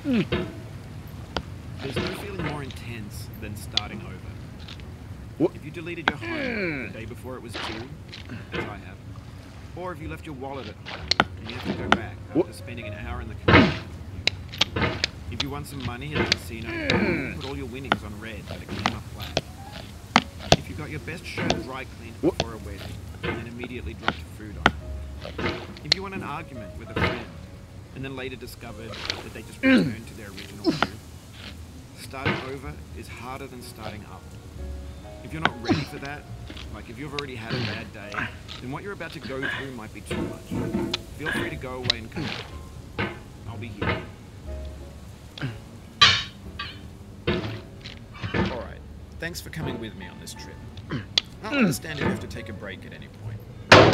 There's no feeling more intense than starting over. What? If you deleted your home the day before it was due, as I have, or if you left your wallet at home and you have to go back after spending an hour in the community. If you won some money at the casino, you put all your winnings on red, but it came up black. If you got your best shirt dry cleaned before a wedding and then immediately dropped food on it. If you won an argument with a friend and then later discovered that they just returned to their original view. Starting over is harder than starting up. If you're not ready for that, like if you've already had a bad day, then what you're about to go through might be too much. Feel free to go away and come back. I'll be here. Alright, thanks for coming with me on this trip. I'll understand if you have to take a break at any point.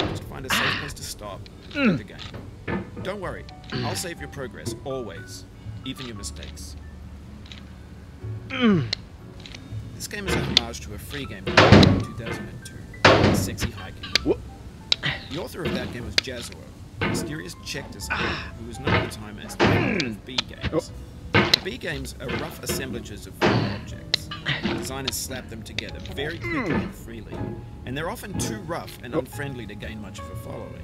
Just find a safe place to stop and play the game. Don't worry, I'll save your progress, always. Even your mistakes. This game is a homage to a free game in 2002, Sexy Hiking. The author of that game was Jazuo, a mysterious Czech designer who was known at the time as the founder of B games. The B games are rough assemblages of foreign objects. Designers slap them together very quickly and freely, and they're often too rough and unfriendly to gain much of a following.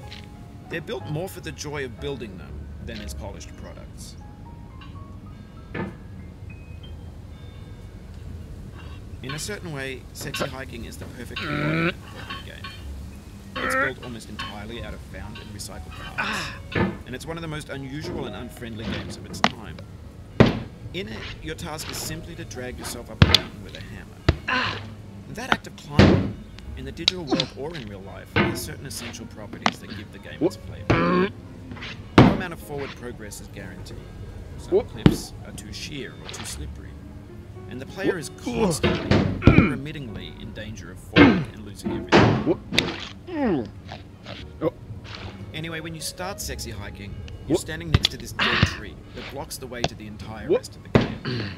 They're built more for the joy of building them than as polished products. In a certain way, Sexy Hiking is the perfect embodiment of a game. It's built almost entirely out of found and recycled parts, and it's one of the most unusual and unfriendly games of its time. In it, your task is simply to drag yourself up a mountain with a hammer. That act of climbing, in the digital world or in real life, has certain essential properties that give the game its flavor. No amount of forward progress is guaranteed. Some cliffs are too sheer or too slippery. And the player is constantly, unremittingly in danger of falling and losing everything. Anyway, when you start Sexy Hiking, you're standing next to this dead tree that blocks the way to the entire rest of the game.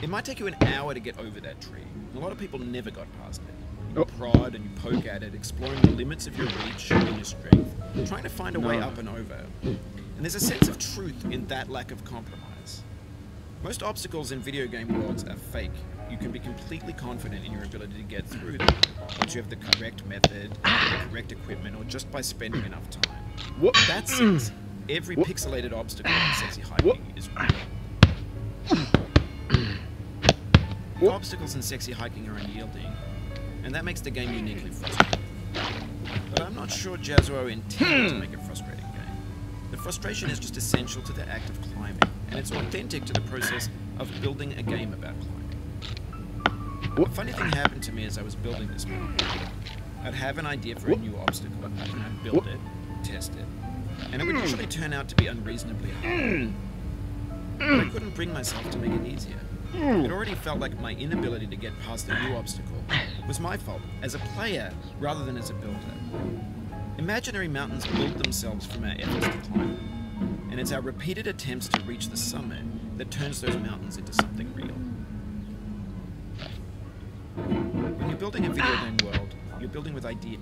It might take you an hour to get over that tree. A lot of people never got past it. You prod and you poke at it, exploring the limits of your reach and your strength, trying to find a way up and over. And there's a sense of truth in that lack of compromise. Most obstacles in video game worlds are fake. You can be completely confident in your ability to get through them once you have the correct method, the correct equipment, or just by spending enough time. That says, every pixelated obstacle in Sexy Hiking is real. The obstacles in Sexy Hiking are unyielding, and that makes the game uniquely frustrating. But I'm not sure Jazuo intended to make a frustrating game. The frustration is just essential to the act of climbing, and it's authentic to the process of building a game about climbing. A funny thing happened to me as I was building this game. I'd have an idea for a new obstacle, and I'd build it, test it, and it would usually turn out to be unreasonably hard. But I couldn't bring myself to make it easier. It already felt like my inability to get past the new obstacle was my fault, as a player rather than as a builder. Imaginary mountains build themselves from our efforts to climb, and it's our repeated attempts to reach the summit that turns those mountains into something real. When you're building a video game world, you're building with ideas.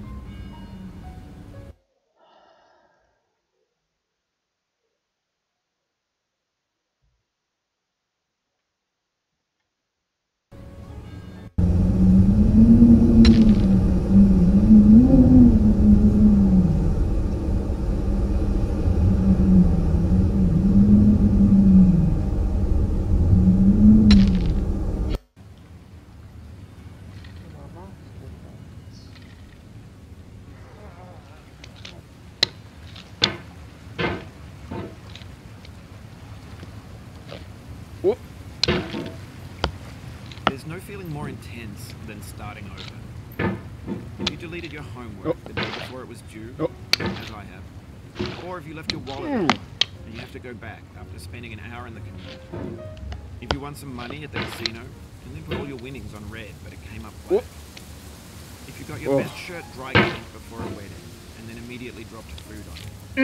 There's no feeling more intense than starting over. If you deleted your homework the day before it was due, as I have, or if you left your wallet at home and you have to go back after spending an hour in the community. If you won some money at the casino and then put all your winnings on red, but it came up black. If you got your best shirt dry cleaned before a wedding and then immediately dropped food on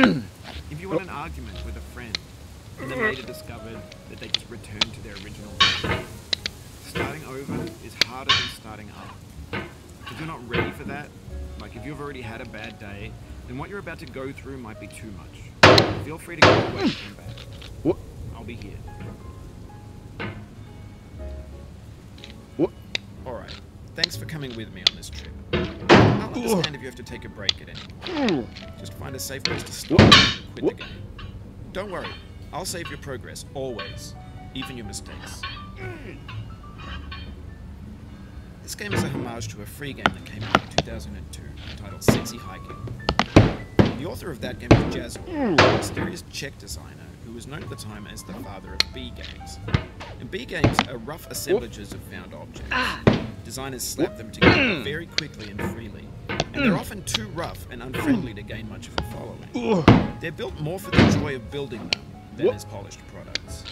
it. If you won an argument with a friend and then later discovered that they just returned to their original view. Starting over is harder than starting up. If you're not ready for that, like if you've already had a bad day, then what you're about to go through might be too much. Feel free to go away and come back. I'll be here. Thanks for coming with me on this trip. I'll understand if you have to take a break at any point. Just find a safe place to stop and quit the game. Don't worry, I'll save your progress, always, even your mistakes. This game is a homage to a free game that came out in 2002, titled Sexy Hiking. The author of that game was Jazzo, a mysterious Czech designer who was known at the time as the father of B games. And B games are rough assemblages of found objects. Designers slap them together very quickly and freely, and they're often too rough and unfriendly to gain much of a following. They're built more for the joy of building them than as polished products.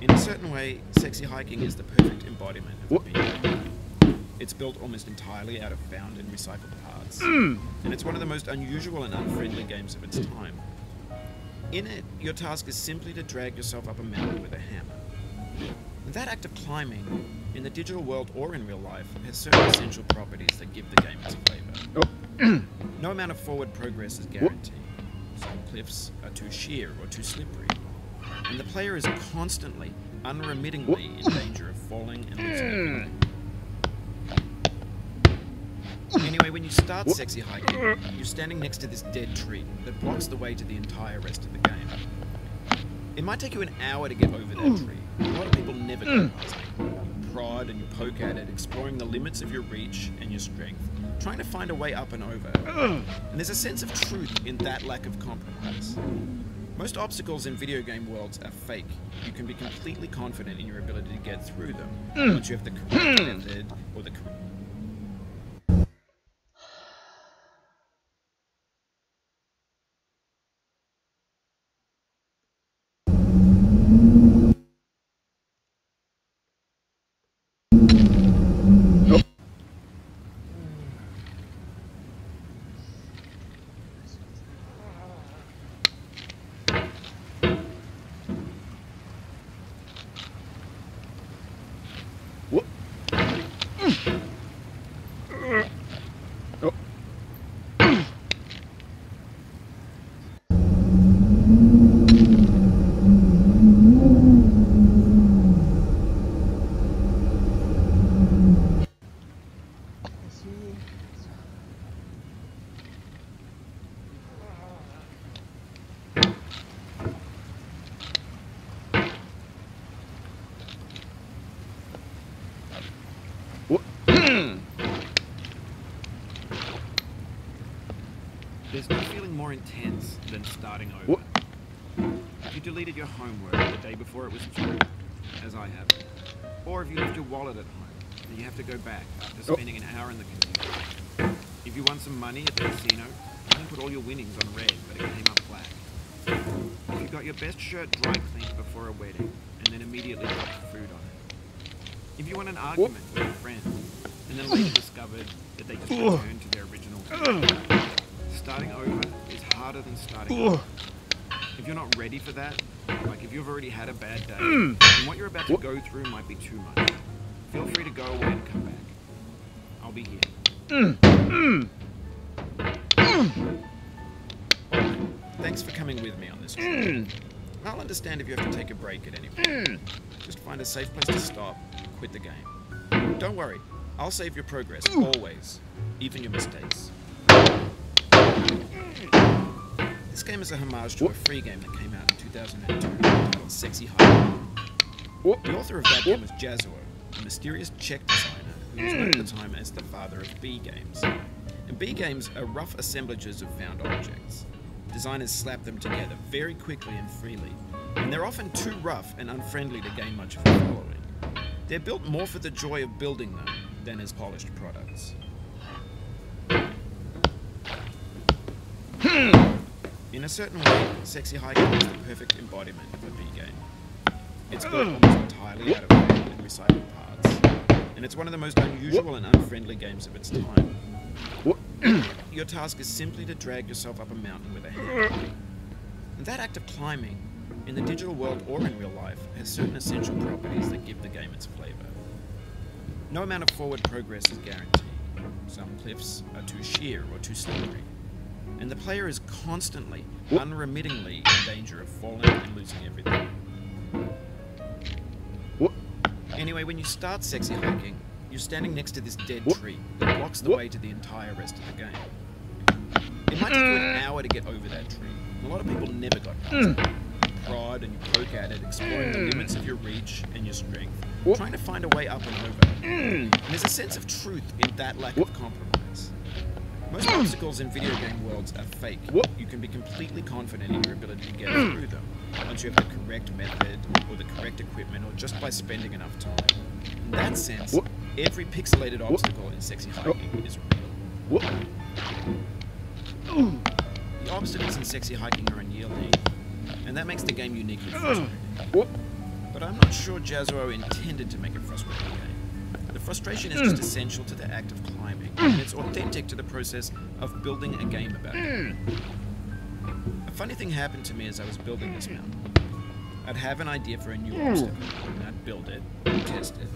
In a certain way, Sexy Hiking is the perfect embodiment of a B game. It's built almost entirely out of found and recycled parts, and it's one of the most unusual and unfriendly games of its time. In it, your task is simply to drag yourself up a mountain with a hammer. And that act of climbing, in the digital world or in real life, has certain essential properties that give the game its flavor. No amount of forward progress is guaranteed. Some cliffs are too sheer or too slippery, and the player is constantly, unremittingly in danger of falling and losing everything. Anyway, when you start Sexy Hiking, you're standing next to this dead tree that blocks the way to the entire rest of the game. It might take you an hour to get over that tree. A lot of people never go past it. You prod and you poke at it, exploring the limits of your reach and your strength, trying to find a way up and over. And there's a sense of truth in that lack of compromise. Most obstacles in video game worlds are fake. You can be completely confident in your ability to get through them once you have the correct method or the correct... There's no feeling more intense than starting over. If you deleted your homework the day before it was due, as I have, or if you left your wallet at home and you have to go back after spending an hour in the computer. If you won some money at the casino, you can put all your winnings on red, but it came up black. If you got your best shirt dry cleaned before a wedding and then immediately got food on it. If you won an argument with a friend and then later discovered that they just returned to their original character. Starting over is harder than starting over. If you're not ready for that, like if you've already had a bad day, then what you're about to go through might be too much. Feel free to go away and come back. I'll be here. Thanks for coming with me on this trip. I'll understand if you have to take a break at any point. Just find a safe place to stop and quit the game. Don't worry, I'll save your progress, always, even your mistakes. This game is a homage to a free game that came out in 2002 titled Sexy Hiking. The author of that game was Jazzo, a mysterious Czech designer who was known at the time as the father of B games. And B games are rough assemblages of found objects. Designers slap them together very quickly and freely, and they're often too rough and unfriendly to gain much of a following. They're built more for the joy of building them than as polished products. In a certain way, Sexy Hiking is the perfect embodiment of a B game. It's built almost entirely out of found and recycled parts, and it's one of the most unusual and unfriendly games of its time. Your task is simply to drag yourself up a mountain with a hammer. And that act of climbing, in the digital world or in real life, has certain essential properties that give the game its flavor. No amount of forward progress is guaranteed. Some cliffs are too sheer or too slippery, and the player is constantly, unremittingly in danger of falling and losing everything. Anyway, when you start sexy hiking, you're standing next to this dead tree that blocks the way to the entire rest of the game. It might take you an hour to get over that tree. A lot of people never got past it. You prod and you poke at it, exploring the limits of your reach and your strength, trying to find a way up and over. And there's a sense of truth in that lack of compromise. Most obstacles in video game worlds are fake. You can be completely confident in your ability to get through them once you have the correct method or the correct equipment or just by spending enough time. In that sense, every pixelated obstacle in sexy hiking is real. The obstacles in sexy hiking are unyielding, and that makes the game uniquely frustrating. But I'm not sure Jazuo intended to make a frustrating game. The frustration is just essential to the act of climbing, and it's authentic to the process of building a game about it. A funny thing happened to me as I was building this mountain. I'd have an idea for a new obstacle, and I'd build it, and test it,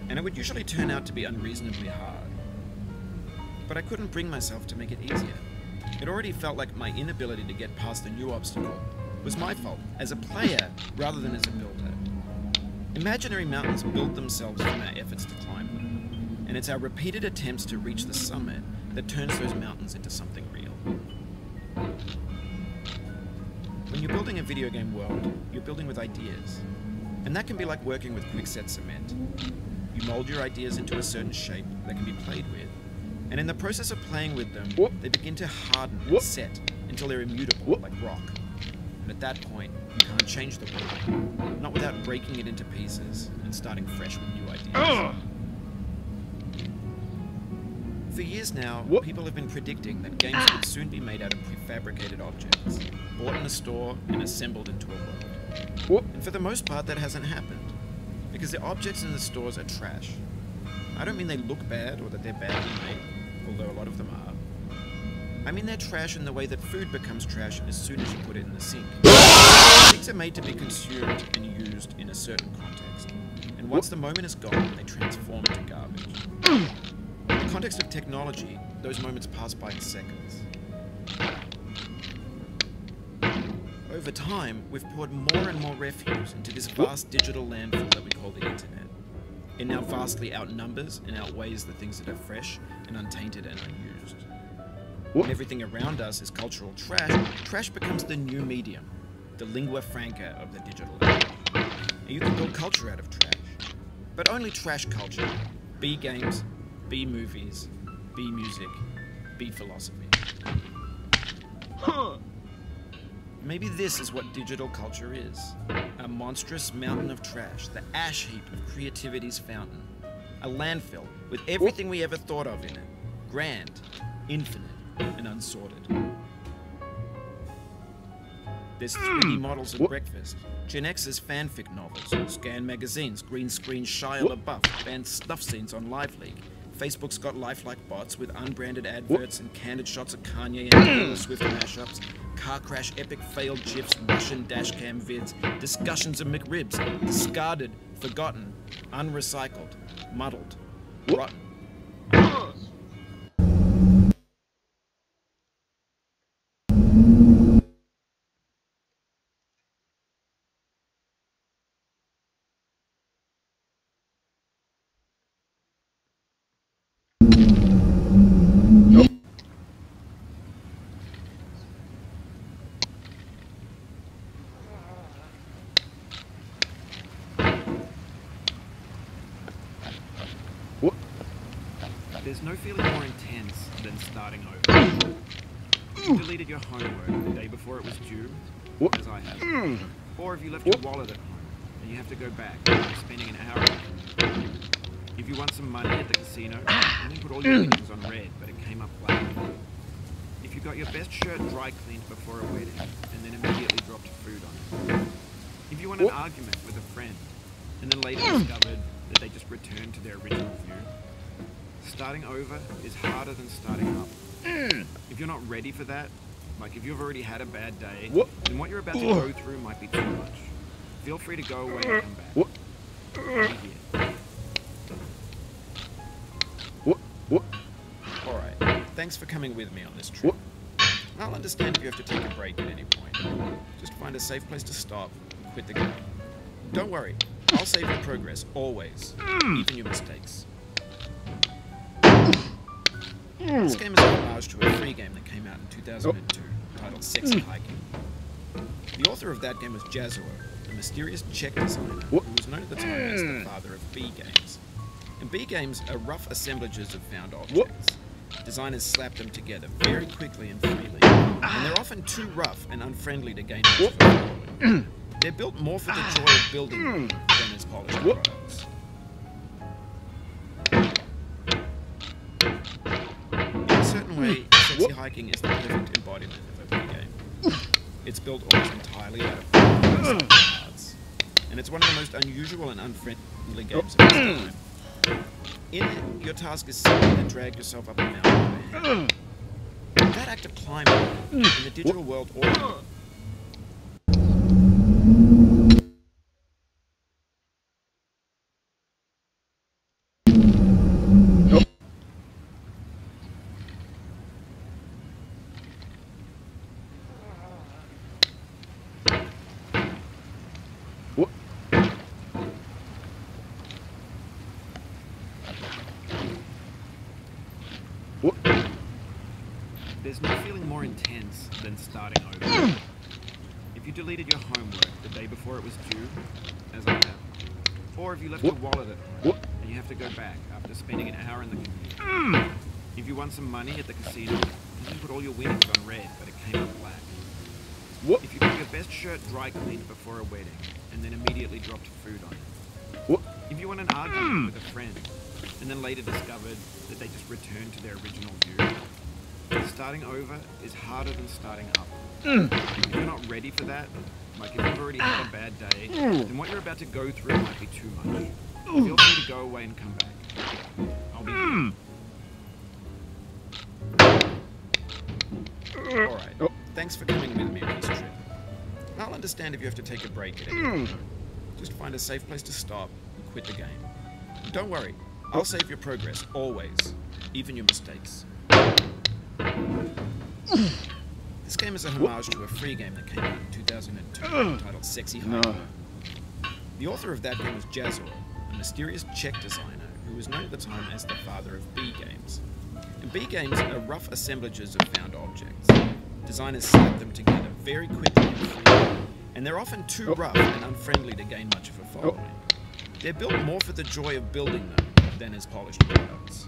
and it would usually turn out to be unreasonably hard. But I couldn't bring myself to make it easier. It already felt like my inability to get past the new obstacle was my fault as a player rather than as a builder. Imaginary mountains build themselves from our efforts to climb them, and it's our repeated attempts to reach the summit that turns those mountains into something real. When you're building a video game world, you're building with ideas, and that can be like working with quickset cement. You mold your ideas into a certain shape that can be played with, and in the process of playing with them, they begin to harden and set until they're immutable, like rock. And at that point, you can't change the world, not without breaking it into pieces and starting fresh with new ideas. For years now, people have been predicting that games would soon be made out of prefabricated objects, bought in a store and assembled into a world. And for the most part, that hasn't happened, because the objects in the stores are trash. I don't mean they look bad or that they're badly made, although a lot of them are. I mean they're trash in the way that food becomes trash as soon as you put it in the sink. Things are made to be consumed and used in a certain context, and once the moment is gone, they transform into garbage. In the context of technology, those moments pass by in seconds. Over time, we've poured more and more refuse into this vast digital landfill that we call the internet. It now vastly outnumbers and outweighs the things that are fresh and untainted and unused. When everything around us is cultural trash, trash becomes the new medium, the lingua franca of the digital age. And you can build culture out of trash, but only trash culture. B games, B movies, B music, B philosophy. Maybe this is what digital culture is. A monstrous mountain of trash, the ash heap of creativity's fountain. A landfill with everything we ever thought of in it. Grand, infinite, and unsorted. There's 3D models at breakfast, Gen X's fanfic novels, Scan magazines, green screen Shia LaBeouf, banned snuff scenes on Live League. Facebook's got lifelike bots with unbranded adverts and candid shots of Kanye and Taylor Swift mashups, car crash epic failed GIFs, Russian dashcam vids, discussions of McRibs, discarded, forgotten, unrecycled, muddled, rotten. There's no feeling more intense than starting over. You deleted your homework the day before it was due, as I have. Or if you left your wallet at home and you have to go back after spending an hour on it. If you won some money at the casino, and then put all your winnings on red, but it came up black. If you got your best shirt dry cleaned before a wedding, and then immediately dropped food on it. If you won an argument with a friend, and then later discovered that they just returned to their original view. Starting over is harder than starting up. If you're not ready for that, like if you've already had a bad day, then what you're about to go through might be too much. Feel free to go away and come back. Be here. Alright, thanks for coming with me on this trip. I'll understand if you have to take a break at any point. Just find a safe place to stop and quit the game. Don't worry, I'll save your progress, always, even your mistakes. This game is a homage to a free game that came out in 2002, titled Sexy Hiking. The author of that game was Jazuo, a mysterious Czech designer who was known at the time as the father of B games. And B games are rough assemblages of found objects. Designers slap them together very quickly and freely, and they're often too rough and unfriendly to gain much of a following. They're built more for the joy of building them than as polished products. In a certain way, Sexy Hiking is the perfect embodiment of a B game. It's built almost entirely out of parts, and it's one of the most unusual and unfriendly games of its time. In it, your task is simply to drag yourself up a mountain with a hammer. That act of climbing in the digital world or There's no feeling more intense than starting over. If you deleted your homework the day before it was due, as I have, or if you left your wallet at home and you have to go back after spending an hour in the commute. If you won some money at the casino and you put all your winnings on red but it came up black. If you got your best shirt dry cleaned before a wedding and then immediately dropped food on it. If you won an argument with a friend and then later discovered that they just returned to their original view. Starting over is harder than starting up. If you're not ready for that, like if you've already had a bad day, then what you're about to go through might be too much. Feel free to go away and come back. I'll be here. Alright, thanks for coming with me on this trip. I'll understand if you have to take a break at any point. Just find a safe place to stop and quit the game. Don't worry, I'll save your progress, always, even your mistakes. This game is a homage to a free game that came out in 2002 titled Sexy Hiking. The author of that game was Jazuo, a mysterious Czech designer who was known at the time as the father of B games. And B games are rough assemblages of found objects. Designers slap them together very quickly and freely, and they're often too rough and unfriendly to gain much of a following. They're built more for the joy of building them than as polished products.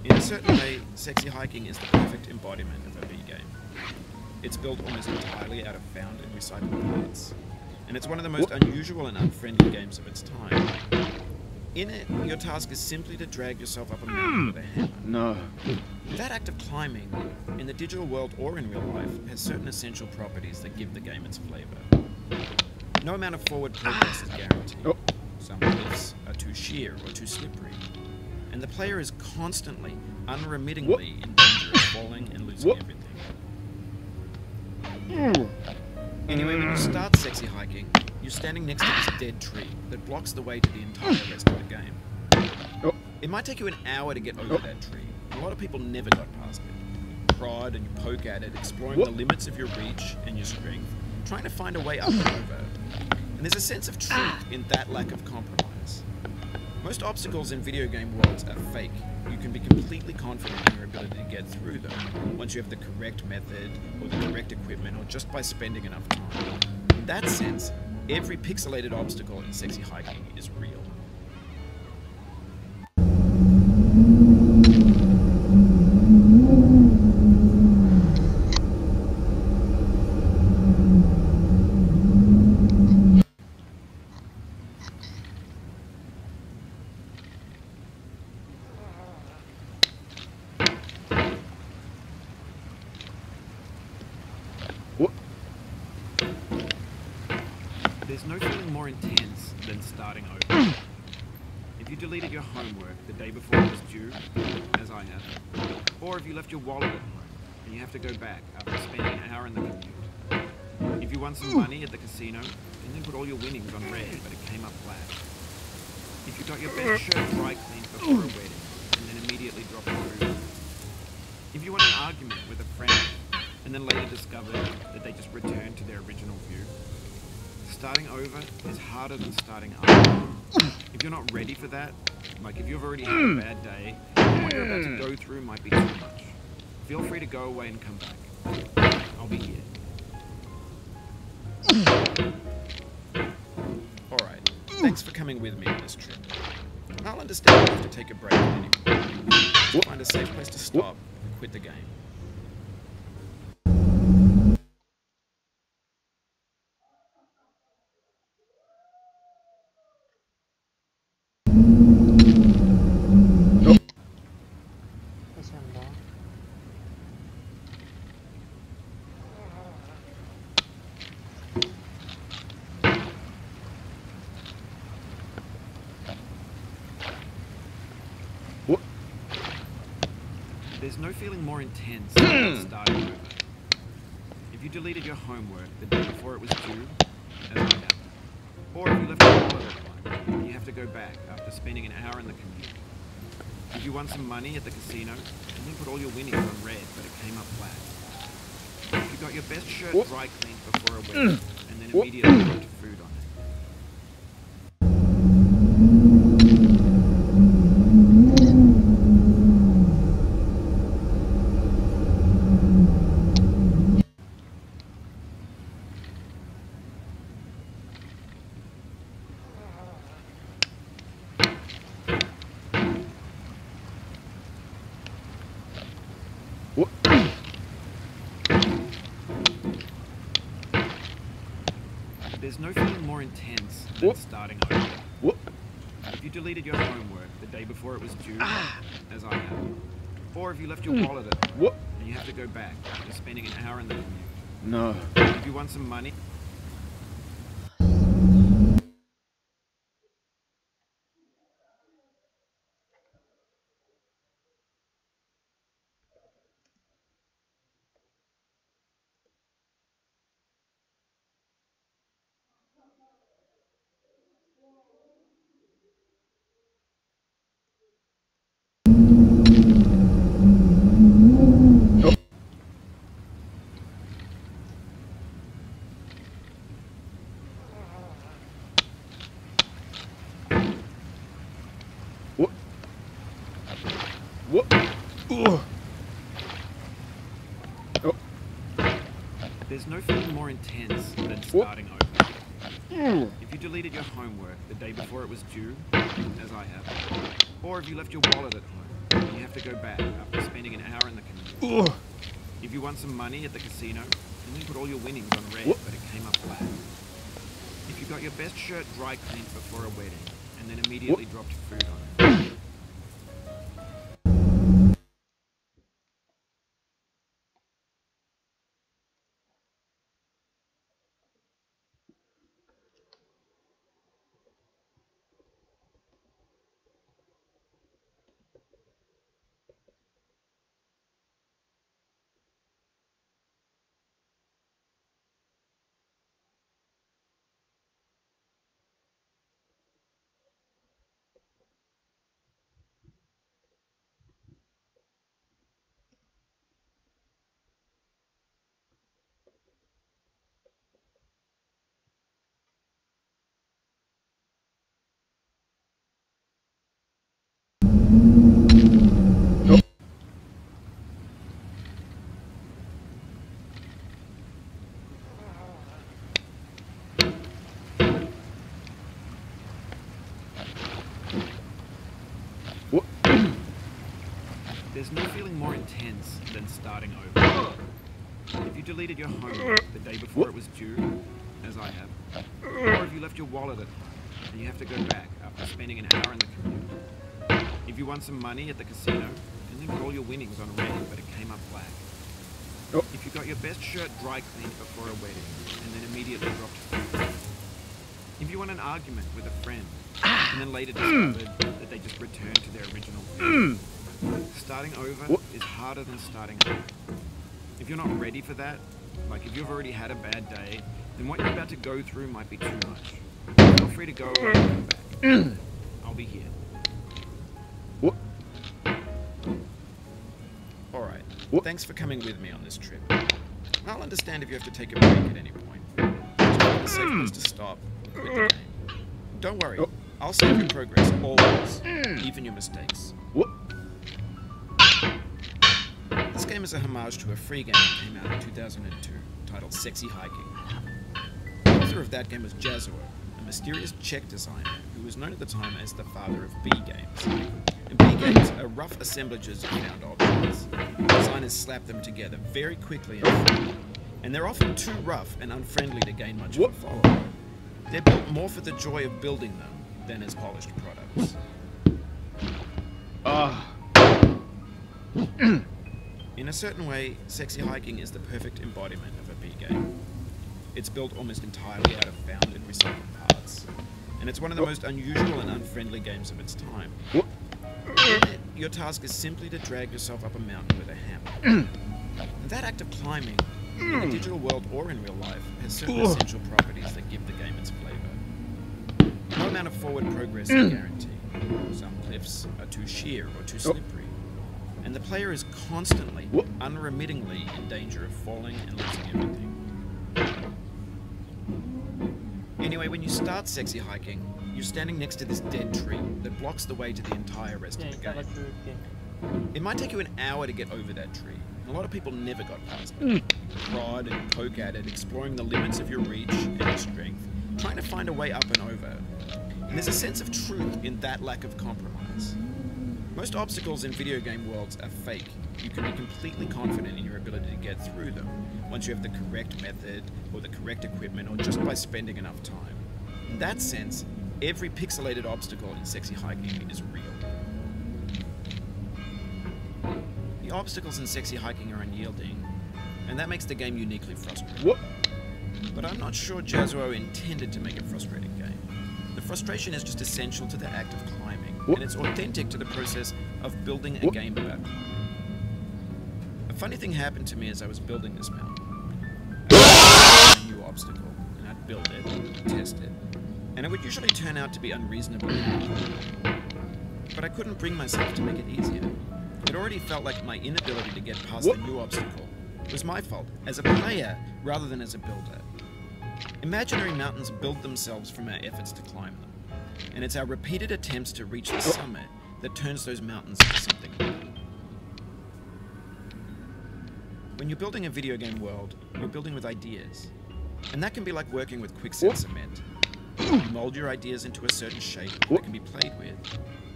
In a certain way, Sexy Hiking is the perfect embodiment of a B game. It's built almost entirely out of found and recycled parts, and it's one of the most unusual and unfriendly games of its time. In it, your task is simply to drag yourself up a mountain with a hammer. That act of climbing, in the digital world or in real life, has certain essential properties that give the game its flavor. No amount of forward progress is guaranteed. Some cliffs are too sheer or too slippery, and the player is constantly, unremittingly in danger of falling and losing everything. Anyway, when you start Sexy Hiking, you're standing next to this dead tree that blocks the way to the entire rest of the game. It might take you an hour to get over that tree. A lot of people never got past it. Prod and you poke at it, exploring the limits of your reach and your strength, trying to find a way up and over. And there's a sense of truth in that lack of compromise. Most obstacles in video game worlds are fake. You can be completely confident in your ability to get through them once you have the correct method or the correct equipment or just by spending enough time. In that sense, every pixelated obstacle in Sexy Hiking is real. There's no feeling more intense than starting over. If you deleted your homework the day before it was due, as I have, or if you left your wallet at home and you have to go back after spending an hour in the commute. If you won some money at the casino and then put all your winnings on red but it came up black. If you got your best shirt dry cleaned before a wedding and then immediately dropped food. If you won an argument with a friend and then later discovered that they just returned to their original view. Starting over is harder than starting up. If you're not ready for that, like if you've already had a bad day, what you're about to go through might be too much. Feel free to go away and come back. I'll be here. Alright, thanks for coming with me on this trip. I'll understand you have to take a break at any point. Just find a safe place to stop and quit the game. 다시 한다. There's no feeling more intense than starting over. If you deleted your homework the day before it was due, as I have, or if you left your wallet at home, you have to go back after spending an hour in the commute. If you won some money at the casino, and then put all your winnings on red, but it came up flat. If you got your best shirt dry cleaned before a wedding, and then immediately put food on it. There's no feeling more intense than starting over. If you deleted your homework the day before it was due, as I have, or if you left your wallet at home, and you have to go back after spending an hour in the commute. No. If you won some money... There's no feeling more intense than starting over. If you deleted your homework the day before it was due, as I have, or if you left your wallet at home, and you have to go back after spending an hour in the commute. If you won some money at the casino, and then put all your winnings on red, but it came up flat. If you got your best shirt dry cleaned before a wedding, and then immediately dropped food on it. There's no feeling more intense than starting over. If you deleted your homework the day before it was due, as I have, or if you left your wallet at home, and you have to go back after spending an hour in the commute. If you won some money at the casino, and then put all your winnings on red, but it came up flat. If you got your best shirt dry cleaned before a wedding, and then immediately dropped food. If you won an argument with a friend, and then later discovered that they just returned to their original view. Starting over is harder than starting up. If you're not ready for that, like if you've already had a bad day, then what you're about to go through might be too much. Feel free to go away and come back. I'll be here. Alright, thanks for coming with me on this trip. I'll understand if you have to take a break at any point. It's a safe place to stop or quit the game. Don't worry, I'll save your progress always, even your mistakes. This game is a homage to a free game that came out in 2002, titled Sexy Hiking. The author of that game was Jazuo, a mysterious Czech designer who was known at the time as the father of B games. And B games are rough assemblages of found objects. Designers slap them together very quickly and they're often too rough and unfriendly to gain much of a following. They're built more for the joy of building them than as polished products. In a certain way, Sexy Hiking is the perfect embodiment of a B game. It's built almost entirely out of found and recycled parts, and it's one of the most unusual and unfriendly games of its time. Your task is simply to drag yourself up a mountain with a hammer. And that act of climbing, in the digital world or in real life, has certain essential properties that give the game its flavor. No amount of forward progress is guaranteed. Some cliffs are too sheer or too slippery, and the player is constantly, unremittingly in danger of falling and losing everything. Anyway, when you start Sexy Hiking, you're standing next to this dead tree that blocks the way to the entire rest of the game. It might take you an hour to get over that tree, and a lot of people never got past it. Prod and poke at it, exploring the limits of your reach and your strength, trying to find a way up and over. And there's a sense of truth in that lack of compromise. Most obstacles in video game worlds are fake. You can be completely confident in your ability to get through them once you have the correct method or the correct equipment or just by spending enough time. In that sense, every pixelated obstacle in Sexy Hiking is real. The obstacles in Sexy Hiking are unyielding, and that makes the game uniquely frustrating. But I'm not sure Jazuo intended to make a frustrating game. The frustration is just essential to the act of climbing, and it's authentic to the process of building a game about climbing. A funny thing happened to me as I was building this mountain. I found a new obstacle, and I'd build it, test it, and it would usually turn out to be unreasonably hard. But I couldn't bring myself to make it easier. It already felt like my inability to get past the new obstacle was my fault, as a player rather than as a builder. Imaginary mountains build themselves from our efforts to climb them, and it's our repeated attempts to reach the summit that turns those mountains into something real. When you're building a video game world, you're building with ideas, and that can be like working with quicksand cement. You mold your ideas into a certain shape that can be played with,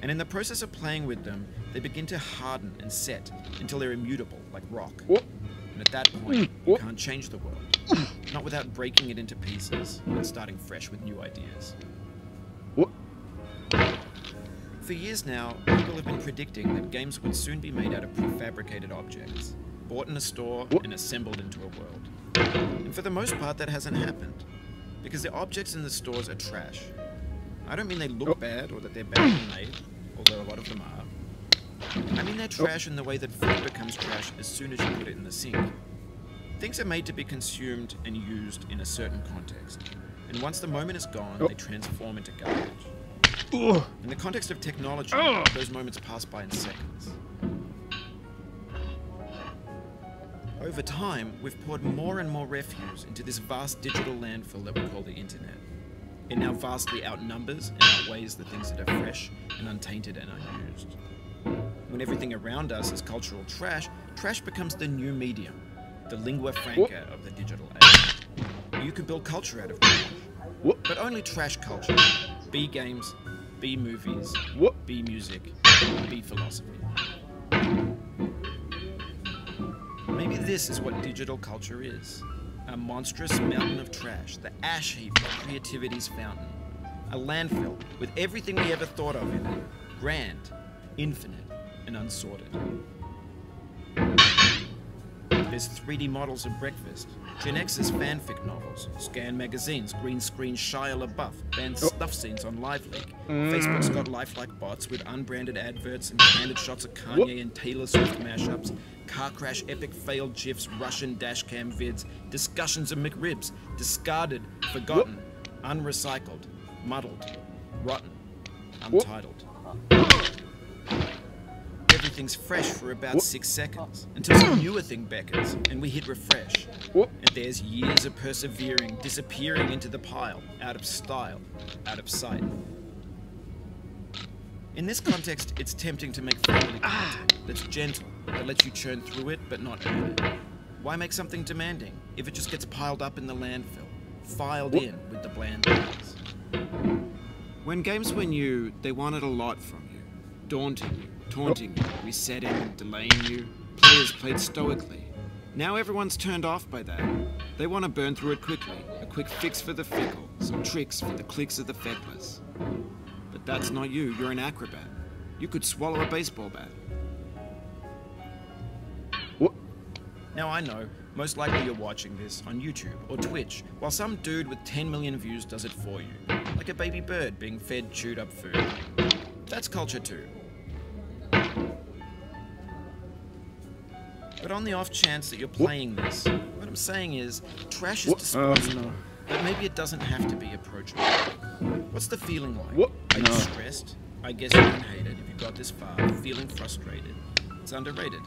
and in the process of playing with them, they begin to harden and set until they're immutable, like rock. And at that point, you can't change the world, not without breaking it into pieces and starting fresh with new ideas. For years now, people have been predicting that games would soon be made out of prefabricated objects, bought in a store and assembled into a world. And for the most part, that hasn't happened, because the objects in the stores are trash. I don't mean they look bad or that they're badly made, although a lot of them are. I mean they're trash in the way that food becomes trash as soon as you put it in the sink. Things are made to be consumed and used in a certain context, and once the moment is gone, they transform into garbage. In the context of technology, those moments pass by in seconds. Over time, we've poured more and more refuse into this vast digital landfill that we call the internet. It now vastly outnumbers and outweighs the things that are fresh and untainted and unused. When everything around us is cultural trash, trash becomes the new medium, the lingua franca of the digital age. You can build culture out of trash, but only trash culture. B games, B movies, B music, B philosophy. Maybe this is what digital culture is. A monstrous mountain of trash, the ash heap of creativity's fountain. A landfill with everything we ever thought of in it. Grand, infinite, and unsorted. There's 3D models of breakfast, Gen X's fanfic novels, scan magazines, green screen Shia LaBeouf, banned stuff scenes on Live Leak. Facebook's got lifelike bots with unbranded adverts and candid shots of Kanye and Taylor Swift mashups, car crash epic failed GIFs, Russian dashcam vids, discussions of McRibs, discarded, forgotten, unrecycled, muddled, rotten, untitled. Every everything's fresh for about 6 seconds, until some newer thing beckons, and we hit refresh. And there's years of persevering, disappearing into the pile, out of style, out of sight. In this context, it's tempting to make family content that's gentle, that lets you churn through it but not earn it. Why make something demanding if it just gets piled up in the landfill, filed in with the bland things? When games were new, they wanted a lot from you. Daunting you, taunting you, resetting and delaying you. Players played stoically. Now everyone's turned off by that. They want to burn through it quickly, a quick fix for the fickle, some tricks for the clicks of the feckless. But that's not you, you're an acrobat. You could swallow a baseball bat. Now I know, most likely you're watching this on YouTube or Twitch, while some dude with 10 million views does it for you. Like a baby bird being fed chewed up food. That's culture too. But on the off chance that you're playing this, what I'm saying is, trash is disposable, but maybe it doesn't have to be approachable. What's the feeling like? Are you stressed? I guess you don't hate it if you got this far, feeling frustrated. It's underrated.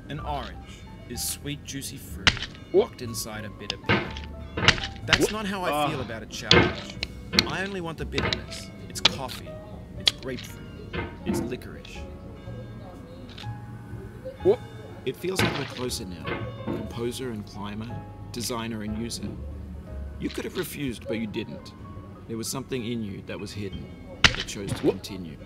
An orange is sweet, juicy fruit, locked inside a bitter pill. That's not how I feel about a challenge. I only want the bitterness. It's coffee. It's grapefruit. It's licorice. It feels like we're closer now. Composer and climber, designer and user. You could have refused, but you didn't. There was something in you that was hidden, that chose to continue.